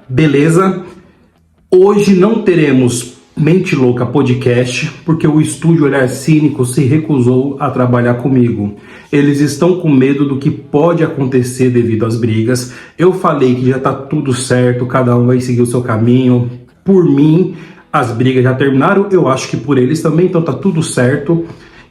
Beleza? Hoje não teremos Mente Louca Podcast, porque o estúdio Olhar Cínico se recusou a trabalhar comigo. Eles estão com medo do que pode acontecer devido às brigas. Eu falei que já tá tudo certo, cada um vai seguir o seu caminho. Por mim, as brigas já terminaram, eu acho que por eles também, então tá tudo certo.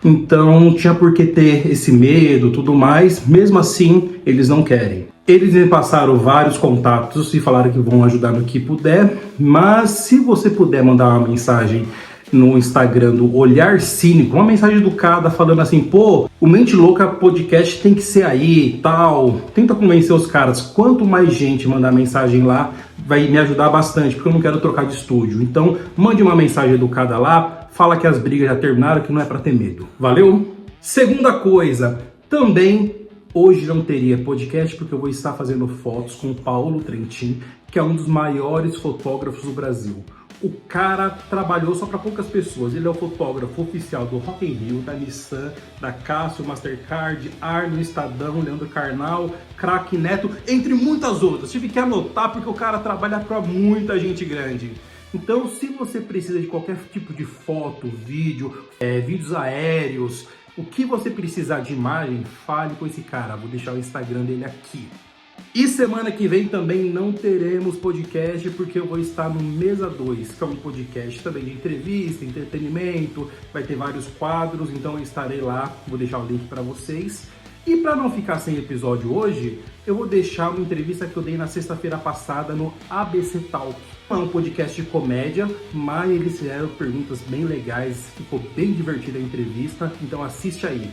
Então não tinha por que ter esse medo, tudo mais. Mesmo assim, eles não querem. Eles me passaram vários contatos e falaram que vão ajudar no que puder, mas se você puder mandar uma mensagem no Instagram do Olhar Cínico, uma mensagem educada falando assim, pô, o Mente Louca Podcast tem que ser aí e tal, tenta convencer os caras. Quanto mais gente mandar mensagem lá, vai me ajudar bastante, porque eu não quero trocar de estúdio. Então, mande uma mensagem educada lá, fala que as brigas já terminaram, que não é pra ter medo. Valeu? Segunda coisa, também hoje não teria podcast porque eu vou estar fazendo fotos com o Paulo Trentin, que é um dos maiores fotógrafos do Brasil. O cara trabalhou só para poucas pessoas. Ele é o fotógrafo oficial do Rock in Rio, da Nissan, da Cássio, Mastercard, Arno, Estadão, Leandro Carnal, Crack Neto, entre muitas outras. Tive que anotar porque o cara trabalha para muita gente grande. Então, se você precisa de qualquer tipo de foto, vídeo, vídeos aéreos, o que você precisar de imagem, fale com esse cara. Vou deixar o Instagram dele aqui. E semana que vem também não teremos podcast, porque eu vou estar no Mesa 2, que é um podcast também de entrevista, entretenimento, vai ter vários quadros, então eu estarei lá, vou deixar o link para vocês. E para não ficar sem episódio hoje, eu vou deixar uma entrevista que eu dei na sexta-feira passada no ABC Talk. É um podcast de comédia, mas eles fizeram perguntas bem legais, ficou bem divertida a entrevista, então assiste aí.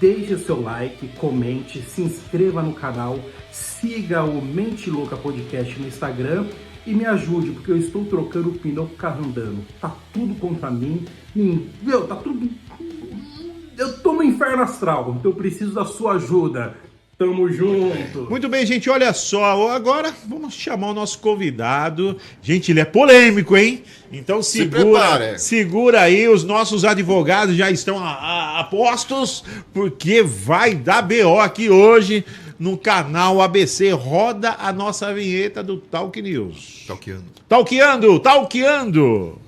Deixe o seu like, comente, se inscreva no canal, siga o Mente Louca Podcast no Instagram e me ajude, porque eu estou trocando o pneu com o carro andando. Tá tudo contra mim, tá tudo... Eu tô no inferno astral, então eu preciso da sua ajuda. Tamo junto. Muito bem, gente, olha só, agora vamos chamar o nosso convidado. Gente, ele é polêmico, hein? Então segura aí, os nossos advogados já estão a postos, porque vai dar BO aqui hoje no canal ABC. Roda a nossa vinheta do Talk News. Talqueando.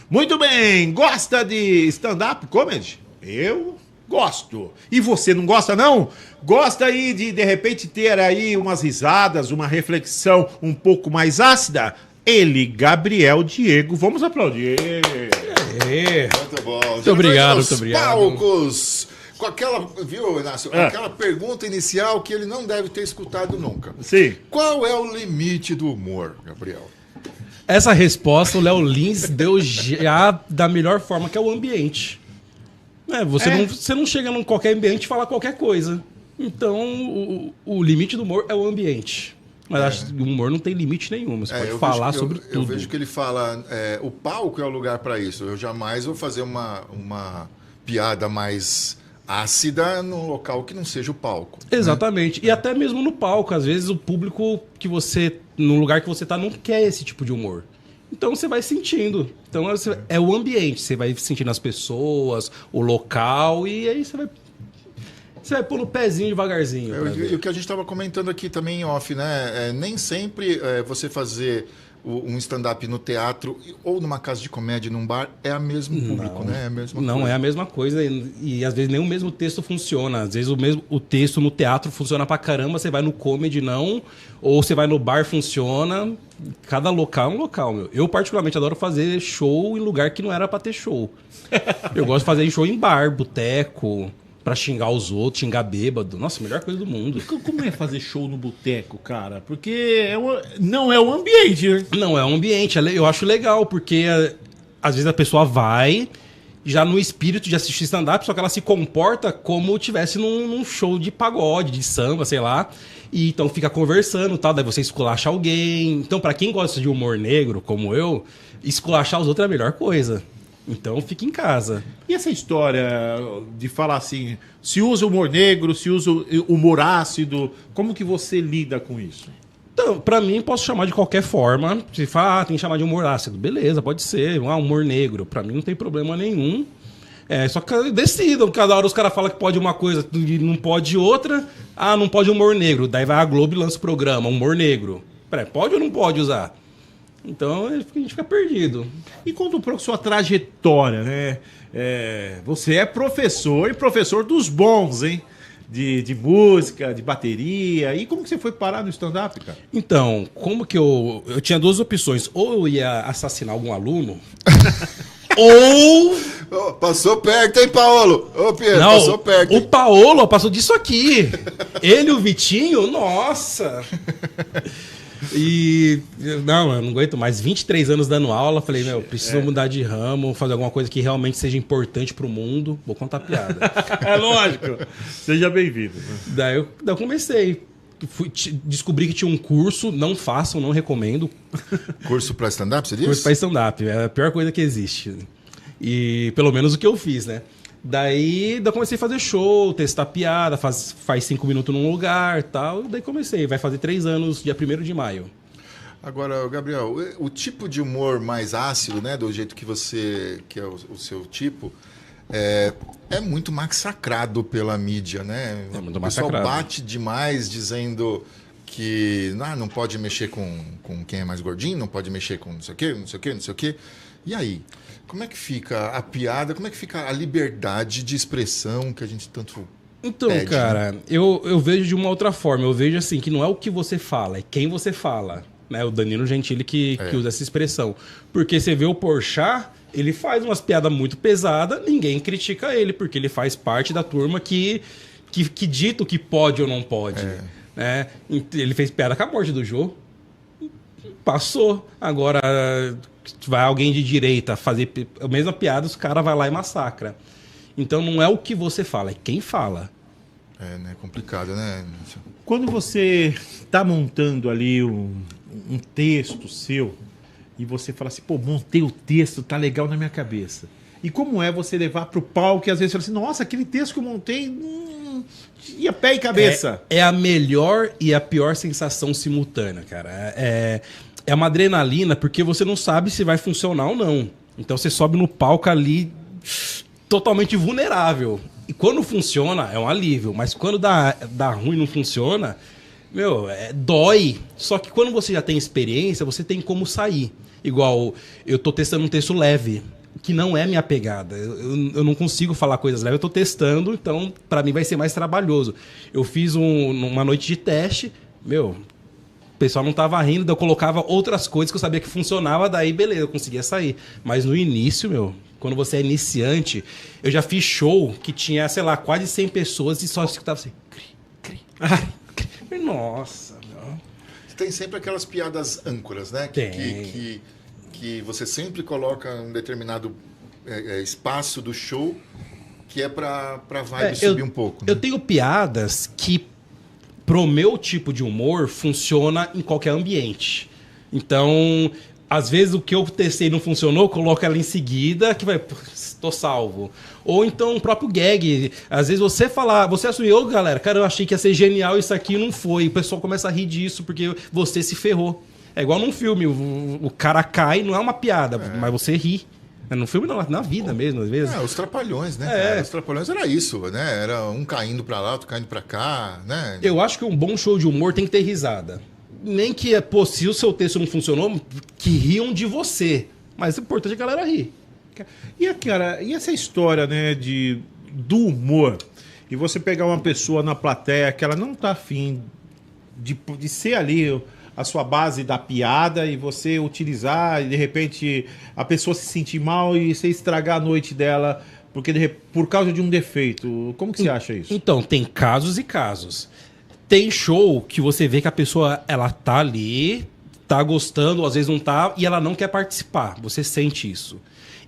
Muito bem, gosta de stand-up comedy? Eu gosto. E você não gosta, não? Gosta aí de repente, ter aí umas risadas, uma reflexão um pouco mais ácida? Ele, Gabriel Diego, vamos aplaudir. Muito bom. Muito obrigado. Palcos, com aquela, viu, Inácio? Aquela pergunta inicial que ele não deve ter escutado nunca. Sim. Qual é o limite do humor, Gabriel? Essa resposta o Léo Lins deu já da melhor forma, que é o ambiente. Você não chega num qualquer ambiente e fala qualquer coisa. Então, o limite do humor é o ambiente. Mas acho que o humor não tem limite nenhum. Você pode falar sobre tudo. Eu vejo que ele fala, o palco é o lugar para isso. Eu jamais vou fazer uma piada mais ácida num local que não seja o palco. Exatamente. Né? E até mesmo no palco, às vezes o público no lugar que você tá, não quer esse tipo de humor. Então você vai sentindo. Então é o ambiente, você vai sentindo as pessoas, o local, e aí você vai pôr no pezinho devagarzinho. E o que a gente estava comentando aqui também em off, né? Nem sempre você fazer um stand-up no teatro ou numa casa de comédia, num bar, é o mesmo público, né? É a mesma não coisa. É a mesma coisa e às vezes nem o mesmo texto funciona. Às vezes o texto no teatro funciona pra caramba, você vai no comedy não, ou você vai no bar funciona. Cada local é um local, meu. Eu particularmente adoro fazer show em lugar que não era pra ter show. Eu gosto de fazer show em bar, boteco, pra xingar os outros, xingar bêbado. Nossa, a melhor coisa do mundo. Como é fazer show no boteco, cara? Porque não é o ambiente, né? Não é o ambiente. Eu acho legal, porque às vezes a pessoa vai já no espírito de assistir stand-up, só que ela se comporta como tivesse num show de pagode, de samba, sei lá. E então fica conversando e tal, daí você esculacha alguém. Então, pra quem gosta de humor negro, como eu, esculachar os outros é a melhor coisa. Então fica em casa. E essa história de falar assim, se usa humor negro, se usa humor ácido, como que você lida com isso? Então, pra mim, posso chamar de qualquer forma. Se fala, tem que chamar de humor ácido. Beleza, pode ser. Humor negro. Pra mim não tem problema nenhum. Só que decidam, cada hora os caras falam que pode uma coisa e não pode outra. Ah, não pode humor negro. Daí vai a Globo e lança o programa, humor negro. Peraí, pode ou não pode usar? Então a gente fica perdido. E conta um pouco sua trajetória, né? Você é professor e professor dos bons, hein? De música, de bateria. E como que você foi parar no stand-up, cara? Então, como que eu tinha duas opções. Ou eu ia assassinar algum aluno, ou... Oh, passou perto, hein, Paolo? Ô, Pedro, não, passou perto. O Paolo passou disso aqui. Ele e o Vitinho, nossa... E não, eu não aguento mais. 23 anos dando aula, falei, preciso mudar de ramo, fazer alguma coisa que realmente seja importante pro mundo. Vou contar piada. É lógico. Seja bem-vindo. Daí eu comecei. Descobri que tinha um curso, não façam, não recomendo. Curso pra stand-up, você disse? Curso pra stand-up, é a pior coisa que existe. E pelo menos o que eu fiz, né? Daí eu comecei a fazer show, testar piada, faz 5 minutos num lugar e tal. Daí comecei, vai fazer 3 anos, dia 1º de maio. Agora, Gabriel, o tipo de humor mais ácido, né, do jeito que é o seu tipo, é muito massacrado pela mídia, né? É muito o pessoal massacrado. bate demais dizendo que não pode mexer com quem é mais gordinho, não pode mexer com não sei o quê, não sei o quê, não sei o quê. E aí? Como é que fica a piada? Como é que fica a liberdade de expressão que a gente tanto Então, pede, cara, né? eu vejo de uma outra forma. Eu vejo assim, que não é o que você fala, é quem você fala. Né? O Danilo Gentili que usa essa expressão. Porque você vê o Porchat, ele faz umas piadas muito pesadas, ninguém critica ele, porque ele faz parte da turma que dita o que pode ou não pode. Né? Ele fez piada com a morte do Jô. Passou. Agora, vai alguém de direita fazer a mesma piada, os caras vão lá e massacra. Então não é o que você fala, é quem fala. Né? Complicado, né? Quando você tá montando ali um texto seu e você fala assim, pô, montei o texto, tá legal na minha cabeça. E como é você levar pro palco e às vezes você fala assim, nossa, aquele texto que eu montei ia pé e cabeça. É a melhor e a pior sensação simultânea, cara. É uma adrenalina porque você não sabe se vai funcionar ou não. Então você sobe no palco ali totalmente vulnerável. E quando funciona, é um alívio. Mas quando dá ruim e não funciona, dói. Só que quando você já tem experiência, você tem como sair. Igual, eu tô testando um texto leve, que não é minha pegada. Eu não consigo falar coisas leves, eu tô testando, então pra mim vai ser mais trabalhoso. Eu fiz uma noite de teste, o pessoal não tava rindo, daí eu colocava outras coisas que eu sabia que funcionava, daí beleza, eu conseguia sair. Mas no início, quando você é iniciante, eu já fiz show que tinha, sei lá, quase 100 pessoas e só escutava assim, cri, cri. Nossa, Tem sempre aquelas piadas âncoras, né? Que você sempre coloca um determinado espaço do show que é pra vibe subir um pouco. Né? Eu tenho piadas que pro meu tipo de humor funciona em qualquer ambiente. Então, às vezes o que eu testei não funcionou, eu coloco ela em seguida, que vai, tô salvo. Ou então o próprio gag. Às vezes você assumiu, galera, cara, eu achei que ia ser genial, isso aqui não foi. O pessoal começa a rir disso porque você se ferrou. É igual num filme, o cara cai, não é uma piada, mas você ri. No filme não, na vida mesmo, às vezes. Os Trapalhões, né? Cara? Os Trapalhões era isso, né? Era um caindo pra lá, outro caindo pra cá, né? Eu acho que um bom show de humor tem que ter risada. Nem que, se o seu texto não funcionou, que riam de você. Mas o importante é que a galera rir. E essa história, né, do humor, e você pegar uma pessoa na plateia que ela não tá afim de ser ali a sua base da piada e você utilizar e de repente a pessoa se sentir mal e você estragar a noite dela por causa de um defeito. Como que você acha isso? Então, tem casos e casos. Tem show que você vê que a pessoa, ela tá ali, tá gostando, às vezes não tá, e ela não quer participar. Você sente isso.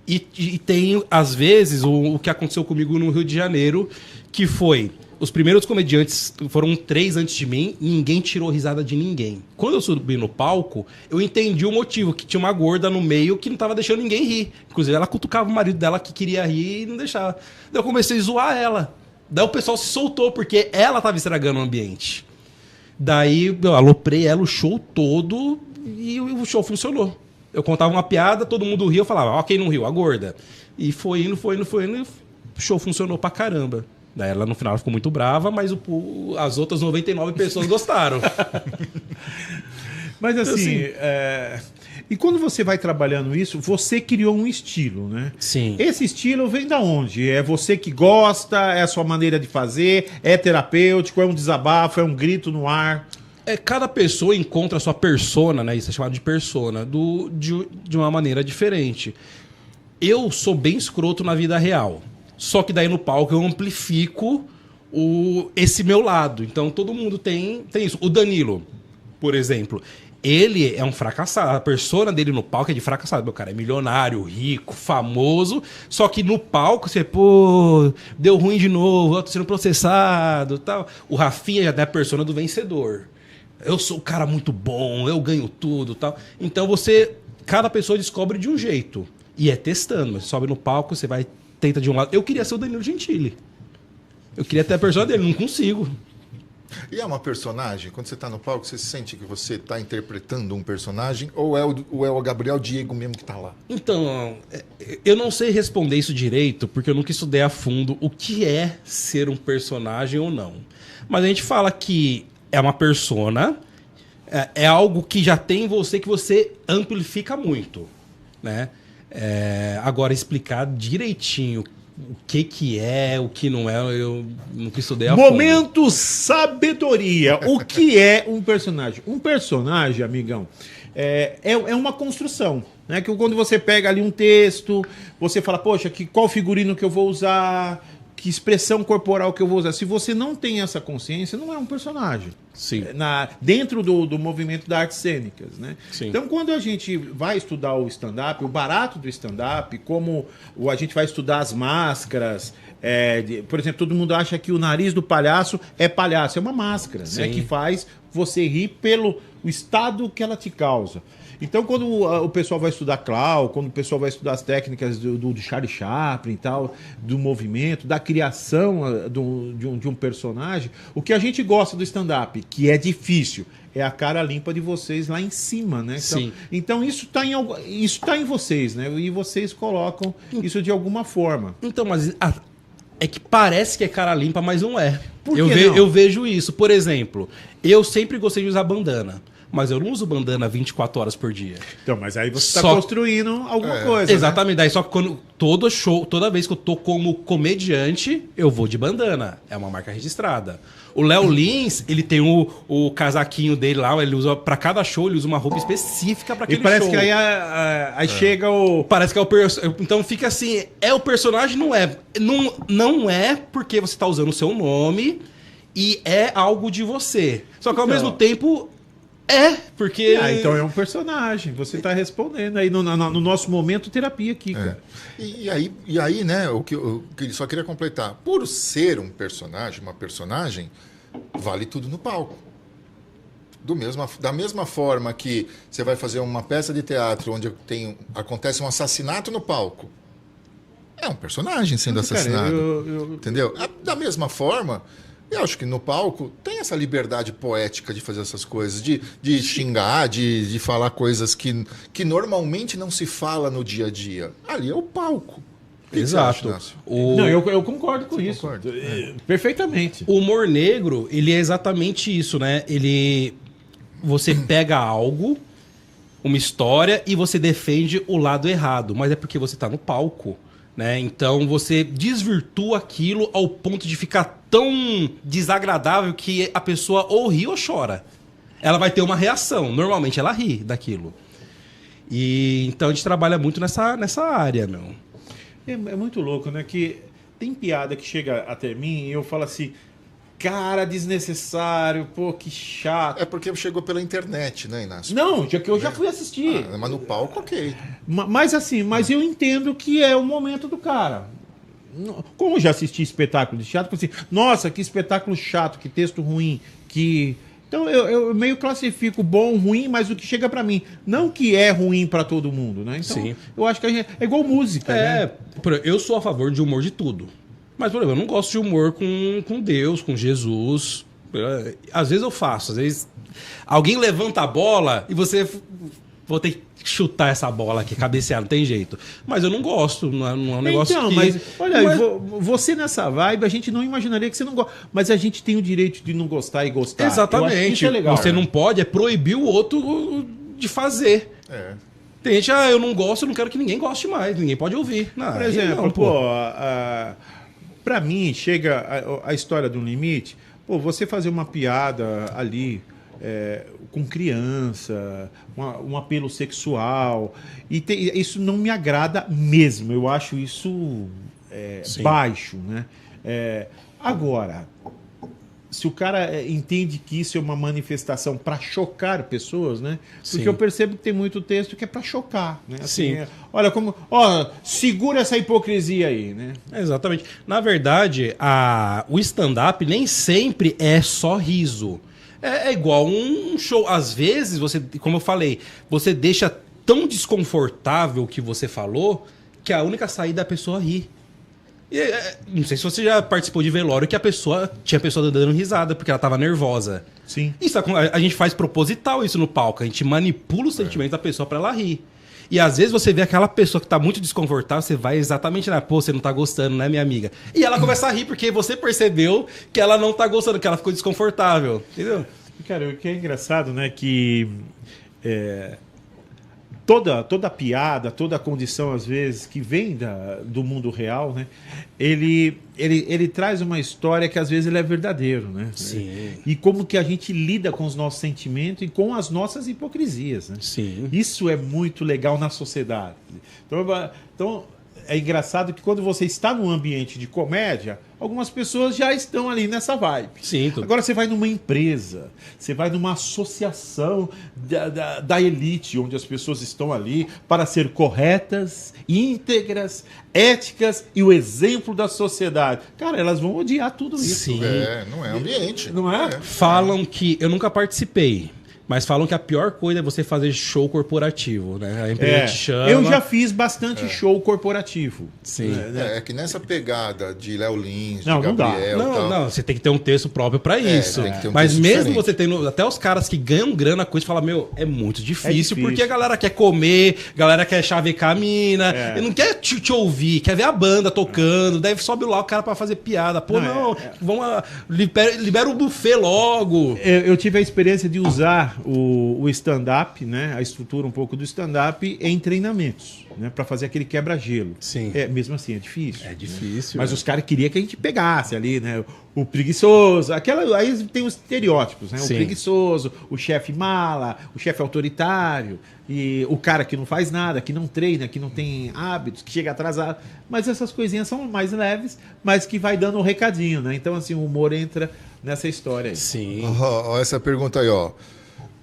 E tem, às vezes, o que aconteceu comigo no Rio de Janeiro, que foi... Os primeiros comediantes foram 3 antes de mim, ninguém tirou risada de ninguém. Quando eu subi no palco, eu entendi o motivo, que tinha uma gorda no meio que não tava deixando ninguém rir. Inclusive, ela cutucava o marido dela que queria rir e não deixava. Daí eu comecei a zoar ela. Daí o pessoal se soltou, porque ela tava estragando o ambiente. Daí eu aloprei ela o show todo e o show funcionou. Eu contava uma piada, todo mundo riu, eu falava, ó, quem não riu? A gorda. E foi indo, e o show funcionou pra caramba. Daí ela no final ficou muito brava, mas as outras 99 pessoas gostaram. Mas assim, e quando você vai trabalhando isso, você criou um estilo, né? Sim. Esse estilo vem da onde? É você que gosta, é a sua maneira de fazer, é terapêutico, é um desabafo, é um grito no ar? Cada pessoa encontra a sua persona, né? Isso é chamado de persona, de uma maneira diferente. Eu sou bem escroto na vida real. Só que daí no palco eu amplifico esse meu lado. Então todo mundo tem isso. O Danilo, por exemplo, ele é um fracassado. A persona dele no palco é de fracassado. Meu cara é milionário, rico, famoso. Só que no palco você, deu ruim de novo, eu tô sendo processado, tal. O Rafinha já tem a persona do vencedor. Eu sou um cara muito bom, eu ganho tudo, tal. Então cada pessoa descobre de um jeito. E é testando. Você sobe no palco, você vai, tenta de um lado. Eu queria ser o Danilo Gentili. Eu queria ter a persona dele, não consigo. E é uma personagem? Quando você está no palco, você sente que você está interpretando um personagem? Ou é o Gabriel Diego mesmo que está lá? Então, eu não sei responder isso direito, porque eu nunca estudei a fundo o que é ser um personagem ou não. Mas a gente fala que é uma persona, é algo que já tem em você, que você amplifica muito, né? Agora, explicar direitinho o que é, o que não é, eu nunca estudei a fundo. Momento sabedoria. O que é um personagem? Um personagem, amigão, é uma construção. Né? Que quando você pega ali um texto, você fala, poxa, qual figurino que eu vou usar, que expressão corporal que eu vou usar. Se você não tem essa consciência, não é um personagem. Sim. Dentro do movimento das artes cênicas, né? Sim. Então, quando a gente vai estudar o stand-up, o barato do stand-up, como a gente vai estudar as máscaras, por exemplo, todo mundo acha que o nariz do palhaço é palhaço, é uma máscara, né? Que faz você rir pelo o estado que ela te causa. Então, quando o pessoal vai estudar clown, quando o pessoal vai estudar as técnicas do Charlie Chaplin e tal, do movimento, da criação de um personagem, o que a gente gosta do stand-up, que é difícil, é a cara limpa de vocês lá em cima, né? Então isso tá em vocês, né? E vocês colocam isso de alguma forma. Então, mas é que parece que é cara limpa, mas não é. Por que não? Eu vejo isso. Por exemplo, eu sempre gostei de usar bandana. Mas eu não uso bandana 24 horas por dia. Então, mas aí você está construindo alguma coisa. Exatamente. Daí só que toda vez que eu tô como comediante, eu vou de bandana. É uma marca registrada. O Léo Lins, ele tem o casaquinho dele lá, ele usa para cada show, ele usa uma roupa específica para aquele show. E parece que aí chega o... Parece que é o então fica assim, é o personagem, não é. Não é porque você tá usando o seu nome e é algo de você. Só que ao mesmo tempo... porque... então é um personagem, você está respondendo aí no nosso momento terapia aqui, cara. E aí, né, o que eu só queria completar, por ser um personagem, uma personagem, vale tudo no palco. Da mesma forma que você vai fazer uma peça de teatro onde acontece um assassinato no palco, é um personagem sendo assassinado. Entendeu? Da mesma forma... Eu acho que no palco tem essa liberdade poética de fazer essas coisas, de xingar, de falar coisas que normalmente não se fala no dia a dia. Ali é o palco. Exato. Não, eu concordo com isso. Concorda? Perfeitamente. O humor negro, ele é exatamente isso, né? Você pega algo, uma história, e você defende o lado errado. Mas é porque você está no palco. Né? Então você desvirtua aquilo ao ponto de ficar tão desagradável que a pessoa ou ri ou chora. Ela vai ter uma reação. Normalmente ela ri daquilo. E então a gente trabalha muito nessa área, meu. É muito louco, né? Que tem piada que chega até mim e eu falo assim, cara, desnecessário, pô, que chato. É porque chegou pela internet, né, Inácio? Não, já que eu já fui assistir. Mas no palco, ok. Mas eu entendo que é o momento do cara. Como eu já assisti espetáculo de teatro, assim, nossa, que espetáculo chato, que texto ruim, que... Então eu meio classifico bom, ruim, mas o que chega pra mim. Não que é ruim pra todo mundo, né? Então, sim. Eu acho que é igual música, né? Eu sou a favor de humor de tudo. Mas, por exemplo, eu não gosto de humor com Deus, com Jesus. Às vezes eu faço, às vezes alguém levanta a bola e você vou ter que chutar essa bola aqui, cabecear, não tem jeito. Mas eu não gosto, não é um negócio então, que... mas olha, você nessa vibe, a gente não imaginaria que você não gosta. Mas a gente tem o direito de não gostar e gostar. Exatamente. Isso é legal. Você não pode proibir o outro de fazer. Tem gente, eu não gosto, eu não quero que ninguém goste mais, ninguém pode ouvir. Não, por exemplo, pra mim, chega a história do limite, você fazer uma piada ali com criança, um apelo sexual, isso não me agrada mesmo, eu acho isso baixo, né? Agora, se o cara entende que isso é uma manifestação para chocar pessoas, né? Porque eu percebo que tem muito texto que é para chocar, né? Assim, olha como, segura essa hipocrisia aí, né? Exatamente. Na verdade, o stand-up nem sempre é só riso. É igual um show. Às vezes, você, como eu falei, você deixa tão desconfortável o que você falou que a única saída é a pessoa rir. Não sei se você já participou de velório que tinha pessoa dando risada porque ela tava nervosa. Sim. Isso, a gente faz proposital isso no palco. A gente manipula o sentimento da pessoa pra ela rir. E às vezes você vê aquela pessoa que tá muito desconfortável, você vai exatamente lá, você não tá gostando, né, minha amiga? E ela começa a rir porque você percebeu que ela não tá gostando, que ela ficou desconfortável. Entendeu? Cara, o que é engraçado, né, que toda piada, toda condição, às vezes, que vem do mundo real, né? Ele traz uma história que, às vezes, ele é verdadeiro, né? Sim. E como que a gente lida com os nossos sentimentos e com as nossas hipocrisias, né? Sim. Isso é muito legal na sociedade. Então é engraçado que quando você está num ambiente de comédia, algumas pessoas já estão ali nessa vibe. Sim, Agora você vai numa empresa, você vai numa associação da elite, onde as pessoas estão ali para ser corretas, íntegras, éticas e o exemplo da sociedade. Cara, elas vão odiar tudo isso. Sim. Não é ambiente. Não é? Falam que... Eu nunca participei. Mas falam que a pior coisa é você fazer show corporativo, né? A empresa te chama... Eu já fiz bastante show corporativo. Sim. É que nessa pegada de Léo Lins, de Não dá. Gabriel... Não, você tem que ter um texto próprio pra isso. tem que ter um Mas texto mesmo diferente. você tendo... Até os caras que ganham grana com isso falam, é muito difícil, difícil. porque a galera quer comer, a galera quer chavecar a mina, e não quer te ouvir, quer ver a banda tocando, daí sobe lá o cara pra fazer piada. Pô, vamos... Libera o buffet logo. Eu tive a experiência de usar o stand-up, né, a estrutura um pouco do stand-up em treinamentos, né, para fazer aquele quebra-gelo. Sim. Mesmo assim, é difícil. É difícil. Mas os caras queriam que a gente pegasse ali, né? O preguiçoso, aí tem os estereótipos, né? Sim. O preguiçoso, o chefe mala, o chefe autoritário, e o cara que não faz nada, que não treina, que não tem hábitos, que chega atrasado. Mas essas coisinhas são mais leves, mas que vai dando um recadinho, né? Então, assim, o humor entra nessa história aí. Sim. Ó, essa pergunta aí, ó.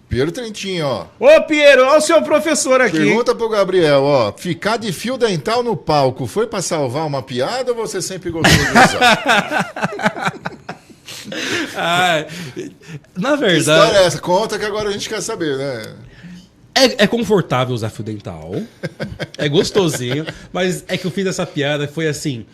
Piero Trentinho, ó. Ô, Piero, olha o seu professor aqui. Pergunta pro Gabriel, ó. Ficar de fio dental no palco foi pra salvar uma piada ou você sempre gostou de usar? Na Que verdade... história é essa? Conta que agora a gente quer saber, né? É confortável usar fio dental. É gostosinho. Mas é que eu fiz essa piada, foi assim...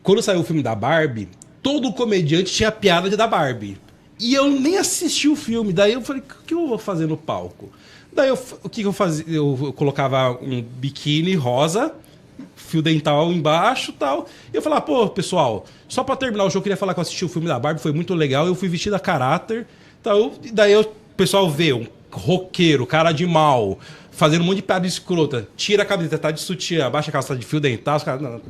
Quando saiu o filme da Barbie, todo comediante tinha piada da Barbie. E eu nem assisti o filme. Daí eu falei, o que eu vou fazer no palco? Daí o que eu fazia? Eu colocava um biquíni rosa, fio dental embaixo e tal. E eu falava, pessoal, só pra terminar o show, eu queria falar que eu assisti o filme da Barbie, foi muito legal. Eu fui vestido a caráter. Tal, e daí o pessoal vê um roqueiro, cara de mal, fazendo um monte de piada escrota. Tira a camiseta, tá de sutiã, abaixa a calça de fio dental. Os caras,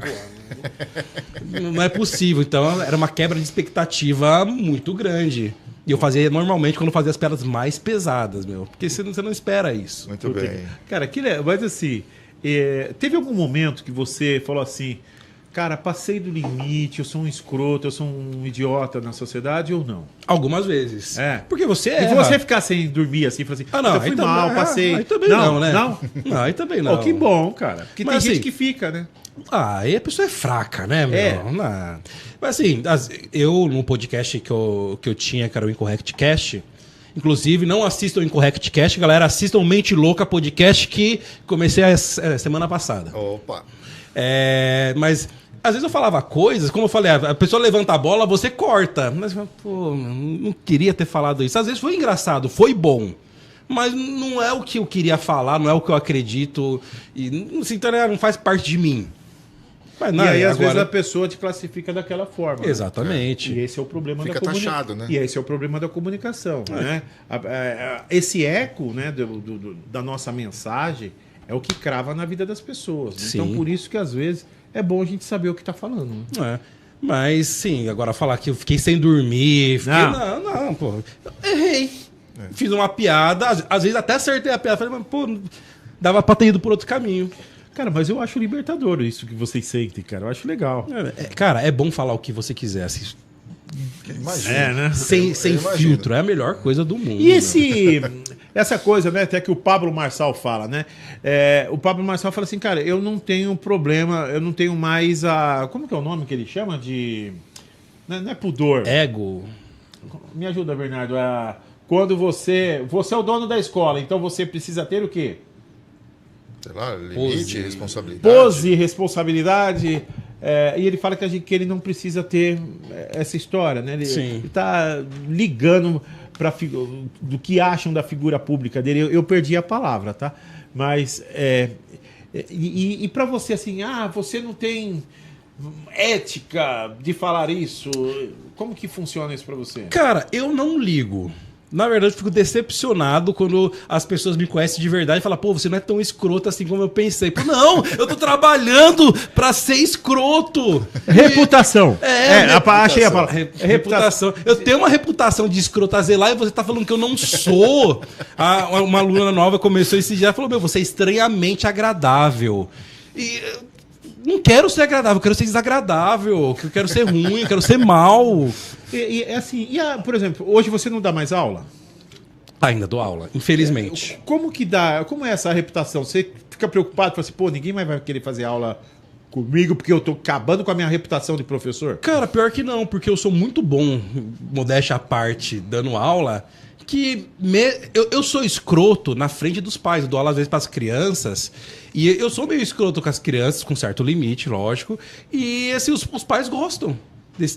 não é possível. Então era uma quebra de expectativa muito grande. E eu fazia normalmente quando eu fazia as piadas mais pesadas, porque você não espera isso. Muito bem. Cara, mas assim, teve algum momento que você falou assim, cara, passei do limite, eu sou um escroto, eu sou um idiota na sociedade ou não? Algumas vezes. Porque você E você ficar sem dormir assim, falar assim, não, eu fui mal, passei. Aí também não, né? Não? Não, aí também não. Que bom, cara. Porque Mas, tem gente assim, que fica, né? Aí a pessoa é fraca, né, meu? Não. Mas assim, eu no podcast que eu tinha, que era o Incorrect Cast, inclusive, não assistam o Incorrect Cast, galera, assistam o Mente Louca Podcast, que comecei a semana passada. Opa! Mas às vezes eu falava coisas, como eu falei, a pessoa levanta a bola, você corta. Mas, não queria ter falado isso. Às vezes foi engraçado, foi bom. mas não é o que eu queria falar, não é o que eu acredito, e não faz parte de mim. Mas não, e aí, às vezes, a pessoa te classifica daquela forma. Exatamente. Né? E esse é o problema da comunicação. Taxado, né? E esse é o problema da comunicação. Né? Esse eco, né, da nossa mensagem é o que crava na vida das pessoas. Né? Então, por isso que, às vezes, é bom a gente saber o que está falando. Né? Mas, sim, agora falar que eu fiquei sem dormir... Não, pô. Eu errei. Fiz uma piada, às vezes até acertei a piada. Falei, mas, pô, dava pra ter ido por outro caminho. Cara, mas eu acho libertador isso que vocês sentem, cara. Eu acho legal. Cara, é bom falar o que você quiser. Assim, imagina. Né? Sem filtro. É a melhor coisa do mundo. E essa coisa, né? Até que o Pablo Marçal fala, né? O Pablo Marçal fala assim, cara, eu não tenho problema, eu não tenho mais a... Como que é o nome que ele chama? Não é pudor. Ego. Me ajuda, Bernardo. Quando você é o dono da escola, então você precisa ter o quê? Sei lá, limite, responsabilidade. Pose, responsabilidade. E ele fala que ele não precisa ter essa história, né? Ele está ligando do que acham da figura pública dele. Eu perdi a palavra, tá? Mas e para você assim, você não tem ética de falar isso. Como que funciona isso para você? Cara, eu não ligo. Na verdade, eu fico decepcionado quando as pessoas me conhecem de verdade e falam, pô, você não é tão escroto assim como eu pensei. Pô, não, eu tô trabalhando pra ser escroto. Reputação. Achei a palavra. Reputação. Eu tenho uma reputação de escroto a zelar e você tá falando que eu não sou. Uma aluna nova começou esse dia e falou, você é estranhamente agradável. E... não quero ser agradável, eu quero ser desagradável, eu quero ser ruim, eu quero ser mal. Por exemplo, hoje você não dá mais aula? Ainda dou aula, infelizmente. Como é essa reputação? Você fica preocupado, fala assim, pô, ninguém mais vai querer fazer aula comigo porque eu tô acabando com a minha reputação de professor? Cara, pior que não, porque eu sou muito bom, modéstia à parte, dando aula, que eu sou escroto na frente dos pais, eu dou aula às vezes para as crianças, e eu sou meio escroto com as crianças, com certo limite, lógico, e assim, os pais gostam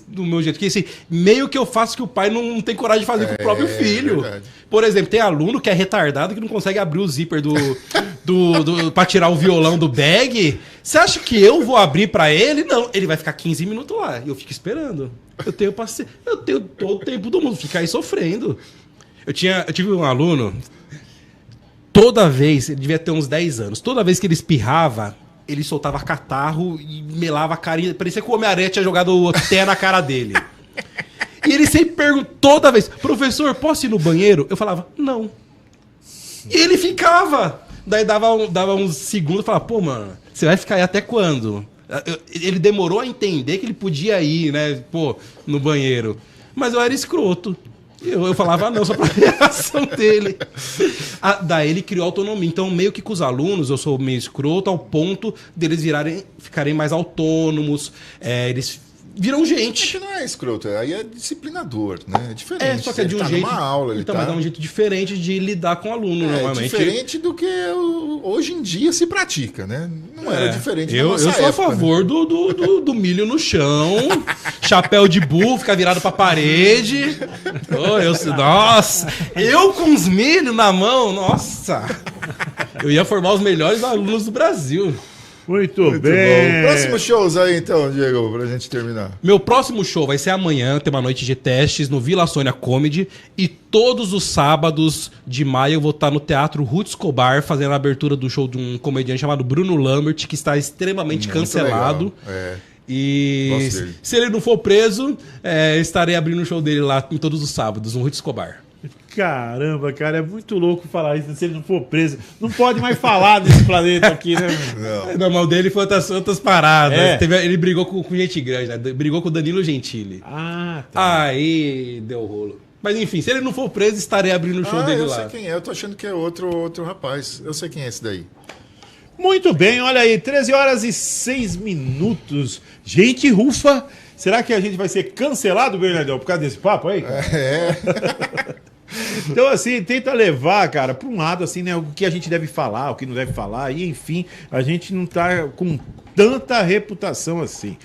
do meu jeito, que assim, meio que eu faço que o pai não tem coragem de fazer com o próprio filho. Verdade. Por exemplo, tem aluno que é retardado que não consegue abrir o zíper pra tirar o violão do bag. Você acha que eu vou abrir pra ele? Não, ele vai ficar 15 minutos lá, e eu fico esperando. Eu tenho paciência, eu tenho todo o tempo do mundo, ficar aí sofrendo. Eu tive um aluno, toda vez, ele devia ter uns 10 anos, toda vez que ele espirrava, ele soltava catarro e melava a carinha, parecia que o Homem-Aranha tinha jogado té na cara dele. E ele sempre perguntou, toda vez, professor, posso ir no banheiro? Eu falava, não. E ele ficava. Daí dava uns segundos e falava, pô, mano, você vai ficar aí até quando? Ele demorou a entender que ele podia ir, né, pô, no banheiro. Mas eu era escroto. Eu falava não, só pra reação dele. Daí ele criou autonomia. Então, meio que com os alunos, eu sou meio escroto ao ponto deles ficarem mais autônomos. Eles viram gente. É que não é escroto, aí é disciplinador, né? É diferente. Só que é de um jeito. Numa aula, mas é um jeito diferente de lidar com o aluno, normalmente. É diferente do que hoje em dia se pratica, né? Não era diferente na nossa época. Eu sou a favor, né? do milho no chão, chapéu de burro, ficar virado pra parede. Nossa! Eu com os milho na mão, nossa! Eu ia formar os melhores alunos do Brasil. Muito bem. Bom. Próximos shows aí, então, Diego, pra gente terminar. Meu próximo show vai ser amanhã, tem uma noite de testes no Vila Sônia Comedy. E todos os sábados de maio eu vou estar no Teatro Ruth Escobar, fazendo a abertura do show de um comediante chamado Bruno Lambert, que está extremamente cancelado. E se ele não for preso, estarei abrindo o show dele lá em todos os sábados, no Ruth Escobar. Caramba, cara, é muito louco falar isso. Se ele não for preso, não pode mais falar desse planeta aqui, né? Não, mas o dele foi outras paradas. Ele brigou com gente grande, né? Brigou com o Danilo Gentili. Tá. Aí deu rolo. Mas enfim, se ele não for preso, estarei abrindo o show dele lá. Eu sei quem é, eu tô achando que é outro rapaz. Eu sei quem é esse daí. Muito bem, olha aí, 13h06. Gente, rufa! Será que a gente vai ser cancelado, Bernardão, por causa desse papo aí? Então, assim, tenta levar, cara, para um lado, assim, né, o que a gente deve falar, o que não deve falar, e enfim, a gente não tá com tanta reputação assim.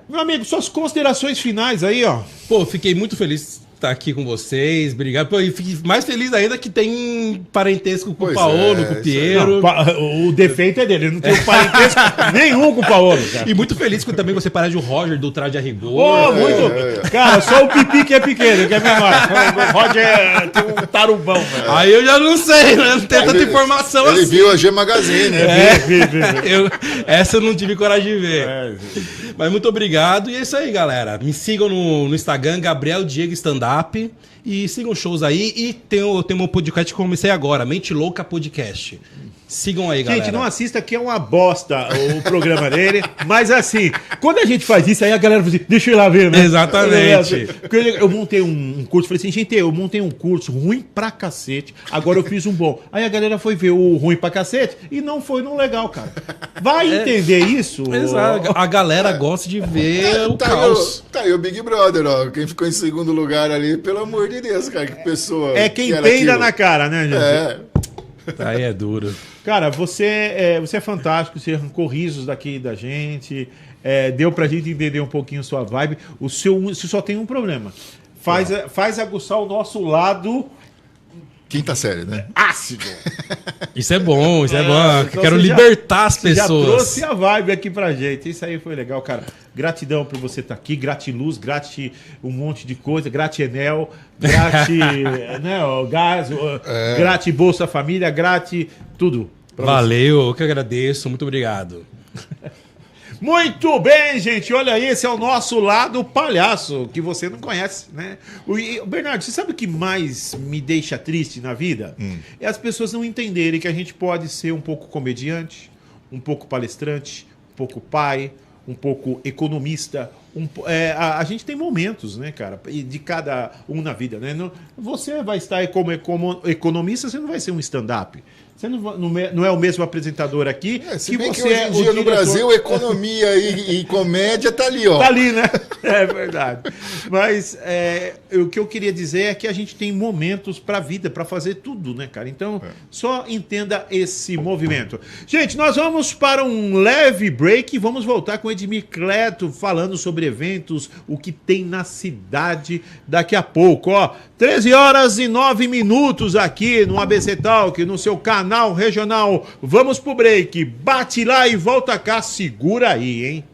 Meu amigo, suas considerações finais aí, ó. Pô, fiquei muito feliz estar aqui com vocês. Obrigado. Pô, e fico mais feliz ainda que tem parentesco com o Paolo, com o Piero. Não, o defeito é dele, ele não tem parentesco nenhum com o Paolo, cara. E muito feliz que também você parece o Roger do Traje a Rigor. Muito. Cara, só o Pipi que é pequeno, que é menor. O Roger tem um tarubão, velho. Aí eu já não sei, né? Não tem tanta informação ele assim. viu a G Magazine, né? Essa eu não tive coragem de ver. Mas muito obrigado. E é isso aí, galera. Me sigam no Instagram, Gabriel Diego Stand Up. E sigam shows aí. E tem o meu podcast que eu comecei agora, Mente Louca Podcast. Sigam aí, galera. Gente, não assista, que é uma bosta o programa dele. Mas assim, quando a gente faz isso, aí a galera fala assim, deixa eu ir lá ver, né? Exatamente. Eu montei um curso, falei assim, gente, eu montei um curso ruim pra cacete, agora eu fiz um bom. Aí a galera foi ver o ruim pra cacete e não foi no legal, cara. Vai entender isso? Exato. A galera gosta de ver o caos. Tá aí o Big Brother, ó. Quem ficou em segundo lugar ali, pelo amor de Deus, cara, que pessoa. É quem peida na cara, né, gente? Aí é duro. Cara, você é fantástico, você arrancou risos daqui da gente, deu pra gente entender um pouquinho a sua vibe. Você só tem um problema. Faz aguçar o nosso lado... Quinta série, né? Ácido. Isso é bom, isso é bom. Então Quero você libertar as Você já pessoas. trouxe a vibe aqui pra gente. Isso aí foi legal, cara. Gratidão por você estar aqui. Gratiluz, um monte de coisa. Enel, né, gás, grati Bolsa Família, tudo. Valeu, eu que agradeço. Muito obrigado. Muito bem, gente. Olha aí, esse é o nosso lado palhaço, que você não conhece, né? Bernardo, você sabe o que mais me deixa triste na vida? É as pessoas não entenderem que a gente pode ser um pouco comediante, um pouco palestrante, um pouco pai, um pouco economista. A gente tem momentos, né, cara, de cada um na vida, né? Você vai estar como economista, você não vai ser um stand-up. Você não é o mesmo apresentador aqui se que bem você que hoje em dia no Brasil, economia e comédia tá ali, ó. Tá ali, né? É verdade. Mas o que eu queria dizer é que a gente tem momentos pra vida, pra fazer tudo, né, cara? Então, só entenda esse movimento. Gente, nós vamos para um leve break e vamos voltar com o Edmir Cleto falando sobre eventos, o que tem na cidade daqui a pouco, ó. 13h09 aqui no ABC Talk, no seu canal regional. Vamos pro break. Bate lá e volta cá. Segura aí, hein?